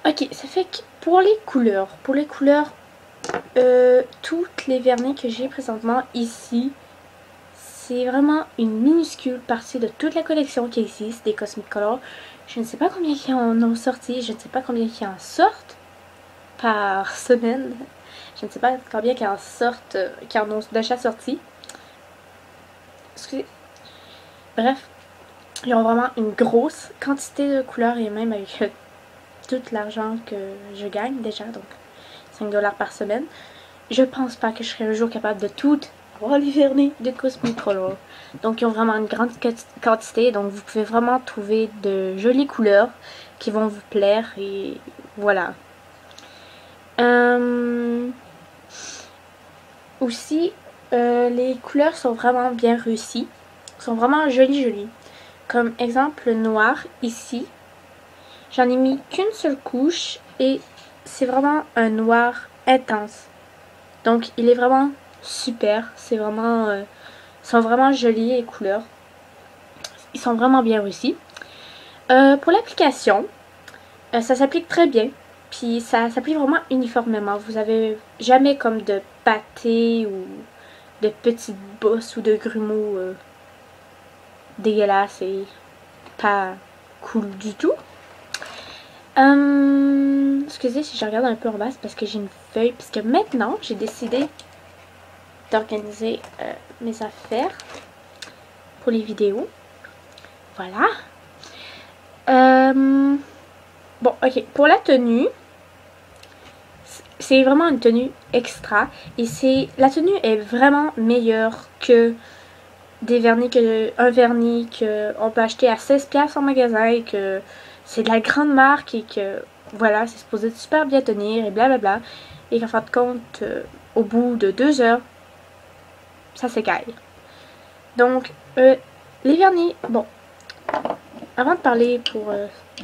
Ok, ça fait que pour les couleurs, toutes les vernis que j'ai présentement ici, c'est vraiment une minuscule partie de toute la collection qui existe des Cosmicolor. Je ne sais pas combien qui en ont sorti, je ne sais pas combien qui en sortent par semaine. Je ne sais pas combien qui en sortent, qui en ont déjà sorti. Excusez. Bref, ils ont vraiment une grosse quantité de couleurs et même avec tout l'argent que je gagne déjà, donc 5 $ par semaine. Je pense pas que je serai un jour capable de tout avoir les vernis de Cosmicolor. Donc ils ont vraiment une grande quantité, donc vous pouvez vraiment trouver de jolies couleurs qui vont vous plaire et voilà. Aussi, les couleurs sont vraiment bien réussies, sont vraiment jolies. Comme exemple le noir ici, j'en ai mis qu'une seule couche et c'est vraiment un noir intense. Donc il est vraiment super, c'est vraiment, ils sont vraiment jolis les couleurs, ils sont vraiment bien réussis. Pour l'application, ça s'applique très bien, puis ça s'applique vraiment uniformément. Vous avez jamais comme de pâté ou de petites bosses ou de grumeaux dégueulasses et pas cool du tout. Excusez si je regarde un peu en bas, c'est parce que j'ai une feuille, parce que maintenant j'ai décidé d'organiser mes affaires pour les vidéos. Voilà. Bon, ok. Pour la tenue, c'est vraiment une tenue extra. Et la tenue est vraiment meilleure que un vernis qu'on peut acheter à 16$ en magasin et que c'est de la grande marque et que voilà, c'est supposé super bien tenir et blablabla. Et qu'en fin de compte, au bout de 2 heures, ça s'écaille. Donc, les vernis, bon, avant de parler pour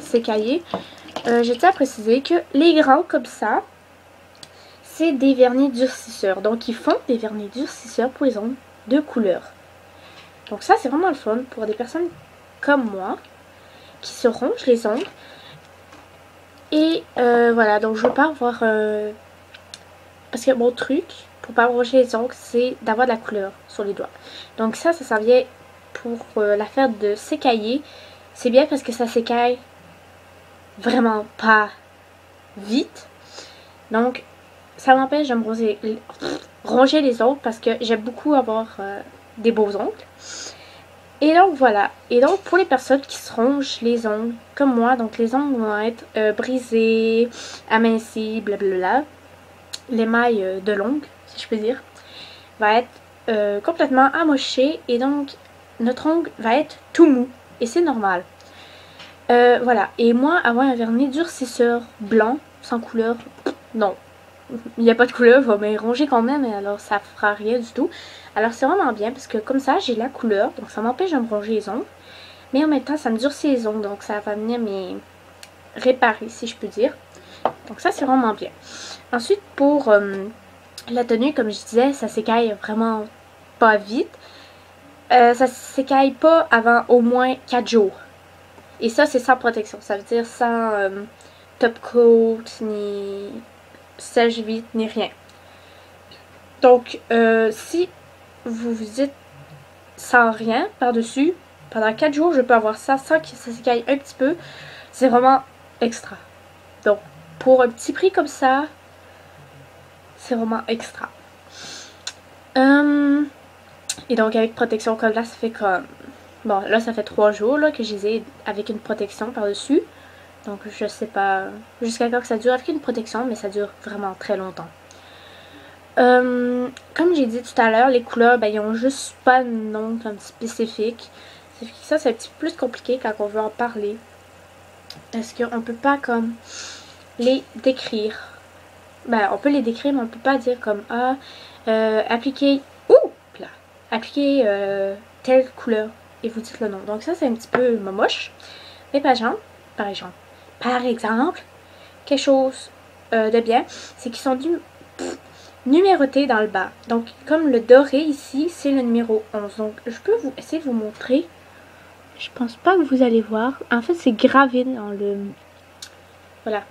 s'écailler, je tiens à préciser que les grands comme ça, c'est des vernis durcisseurs. Donc, ils font des vernis durcisseurs pour les ongles de couleur. Donc ça, c'est vraiment le fun pour des personnes comme moi qui se rongent les ongles. Et voilà, donc je veux pas avoir... parce que mon truc, pour pas ronger les ongles, c'est d'avoir de la couleur sur les doigts. Donc ça vient pour l'affaire de s'écailler. C'est bien parce que ça s'écaille vraiment pas vite. Donc ça m'empêche de me ronger les ongles parce que j'aime beaucoup avoir des beaux ongles. Et donc voilà. Et donc pour les personnes qui se rongent les ongles, comme moi, donc les ongles vont être brisés, amincis, blablabla. L'émail de l'ongle, si je peux dire, va être complètement amoché et donc notre ongle va être tout mou. Et c'est normal. Voilà. Et moi, avoir un vernis durcisseur blanc, sans couleur, non. Il n'y a pas de couleur, va me ronger quand même, et alors ça fera rien du tout. Alors c'est vraiment bien parce que comme ça j'ai la couleur, donc ça m'empêche de me ronger les ongles. Mais en même temps ça me durcit les ongles, donc ça va venir me réparer si je peux dire. Donc ça c'est vraiment bien. Ensuite pour la tenue, comme je disais, ça s'écaille vraiment pas vite. Ça s'écaille pas avant au moins 4 jours. Et ça c'est sans protection, ça veut dire sans top coat, ni sèche-vite, ni rien. Donc, si vous vous êtes sans rien par-dessus, pendant 4 jours, je peux avoir ça sans que ça s'écaille un petit peu. C'est vraiment extra. Donc, pour un petit prix comme ça, c'est vraiment extra. Et donc, avec protection comme là, ça fait comme... Bon, là, ça fait 3 jours là, que je les ai avec une protection par-dessus. Donc, je sais pas jusqu'à quand que ça dure avec une protection, mais ça dure vraiment très longtemps. Comme j'ai dit tout à l'heure, les couleurs, ben, ils ont juste pas de nom comme spécifique. Ça, c'est un petit peu plus compliqué quand on veut en parler. Parce qu'on peut pas comme les décrire. Ben, on peut les décrire, mais on peut pas dire comme appliquer. Ouh! Là. Appliquer telle couleur. Et vous dites le nom. Donc ça, c'est un petit peu moche. Mais par exemple, quelque chose de bien, c'est qu'ils sont numérotés dans le bas. Donc, comme le doré ici, c'est le numéro 11. Donc, je peux essayer de vous montrer. Je pense pas que vous allez voir. En fait, c'est gravé dans le... Voilà.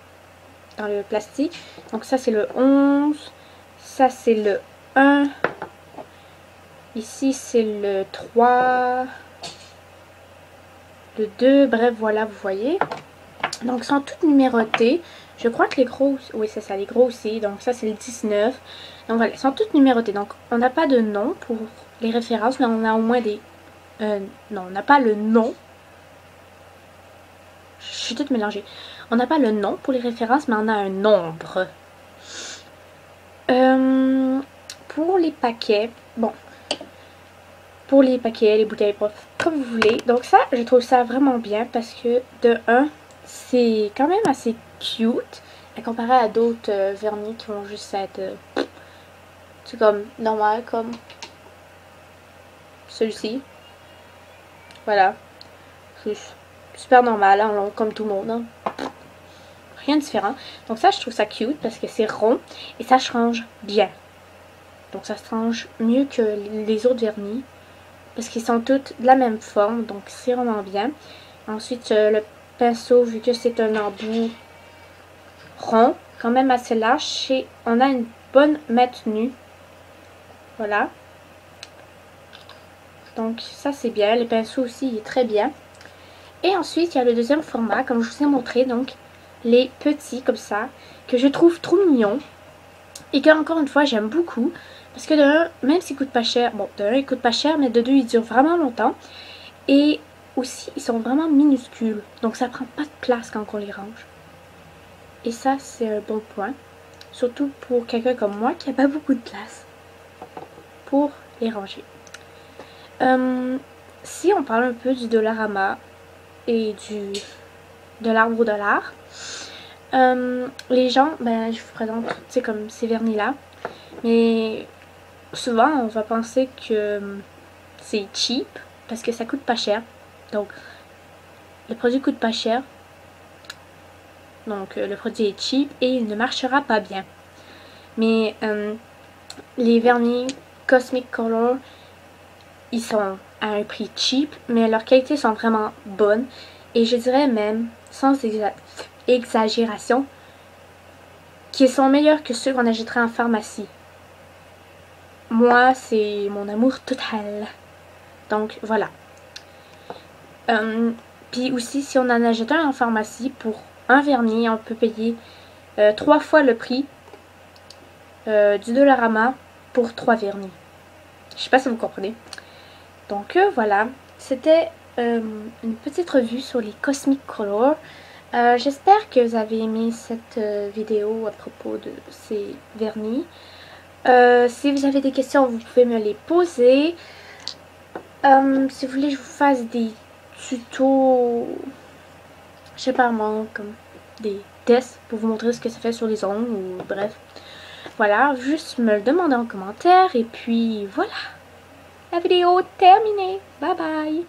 dans le plastique. Donc ça c'est le 11. Ça c'est le 1. Ici c'est le 3. Le 2. Bref, voilà, vous voyez. Donc ils sont toutes numérotées. Je crois que les gros... Oui, c'est ça, les gros aussi. Donc ça c'est le 19. Donc voilà, ils sont toutes numérotées. Donc on n'a pas de nom pour les références, mais on a au moins des... non, on n'a pas le nom. Je suis toute mélangée. On n'a pas le nom pour les références, mais on a un nombre. Pour les paquets, bon. Pour les paquets, les bouteilles, comme vous voulez. Donc ça, je trouve ça vraiment bien parce que, de 1, c'est quand même assez cute. À comparer à d'autres vernis qui vont juste être... c'est comme normal, comme celui-ci. Voilà. Juste super normal, hein, comme tout le monde. Hein. Rien de différent. Donc ça, je trouve ça cute parce que c'est rond et ça se range bien. Donc ça se range mieux que les autres vernis. Parce qu'ils sont toutes de la même forme. Donc c'est vraiment bien. Ensuite, le pinceau, vu que c'est un embout rond, quand même assez large. Et on a une bonne maintenue. Voilà. Donc ça c'est bien. Le pinceau aussi il est très bien. Et ensuite, il y a le deuxième format, comme je vous ai montré, donc les petits comme ça, que je trouve trop mignons. Et que, encore une fois, j'aime beaucoup. Parce que de un, même s'ils coûtent pas cher, bon, de un, ils coûtent pas cher, mais de deux, ils durent vraiment longtemps. Et aussi, ils sont vraiment minuscules. Donc, ça prend pas de place quand on les range. Et ça, c'est un bon point. Surtout pour quelqu'un comme moi qui a pas beaucoup de place pour les ranger. Si on parle un peu du Dollarama et de l'arbre au dollar, les gens, ben, je vous présente, tu sais, comme ces vernis-là. Mais souvent, on va penser que c'est cheap parce que ça coûte pas cher. Donc, le produit coûte pas cher. Donc, le produit est cheap et il ne marchera pas bien. Mais les vernis Cosmic Color, ils sont à un prix cheap, mais leurs qualités sont vraiment bonnes. Et je dirais même, sans exagération, qu'ils sont meilleurs que ceux qu'on achèterait en pharmacie. Moi, c'est mon amour total. Donc, voilà. Puis aussi, si on en achète un en pharmacie, pour un vernis, on peut payer 3 fois le prix du Dollarama pour 3 vernis. Je sais pas si vous comprenez. Donc, voilà. C'était une petite revue sur les Cosmic Color. J'espère que vous avez aimé cette vidéo à propos de ces vernis. Si vous avez des questions, vous pouvez me les poser. Si vous voulez que je vous fasse des tutos, je sais pas moi, comme des tests pour vous montrer ce que ça fait sur les ongles ou bref. Voilà, juste me le demander en commentaire et puis voilà. La vidéo est terminée. Bye bye.